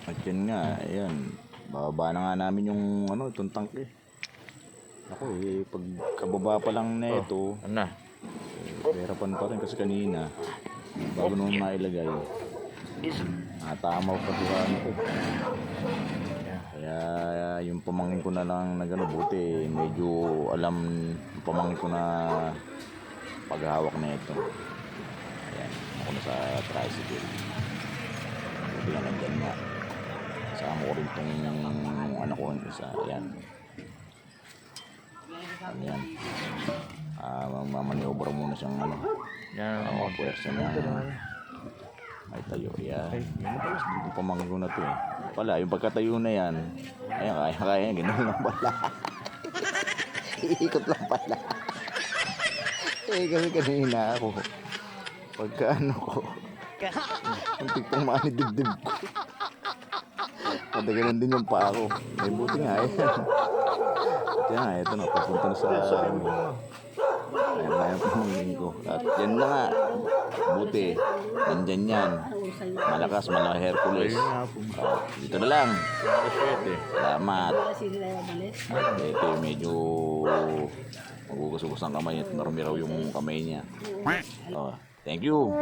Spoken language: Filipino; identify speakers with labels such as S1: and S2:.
S1: At yun nga, ayan. Bababa na nga namin yung itong tangke. Ako pagkababa pa lang na ito, perapan pa rin kasi kanina, bago naman mailagay, tamaw pa sa ko. Kaya yung pamangkin ko na lang na buti, medyo alam yung pamangkin ko na paghawak na ito. Ayan, ako na sa tricycle. Buti nga nandyan nga. Kasama ko rin itong anak ko isa. Ayan. Ayan. Mamaniobra muna siyang puwersa niya. Ay tayo. Ayan. Yung pamangkin ko na ito Pala, yung pagkatayo na yan, ayan, kaya yan. Ganoon lang pala. Iikot lang pala. Kasi kanina ako, pagka ko, muntik pang maanidibdib ko. Matagalan din yung paa ko. May buti nga Kaya nga, ito na, papunta na sa ayan na yung pamangkin ko. At yan na nga, buti, nandyan yan. Malakas, malaki Hercules. Dito na lang. Salamat. Ito yung medyo magugas-ugas ng kamay at marumi raw yung kamay niya. Thank you.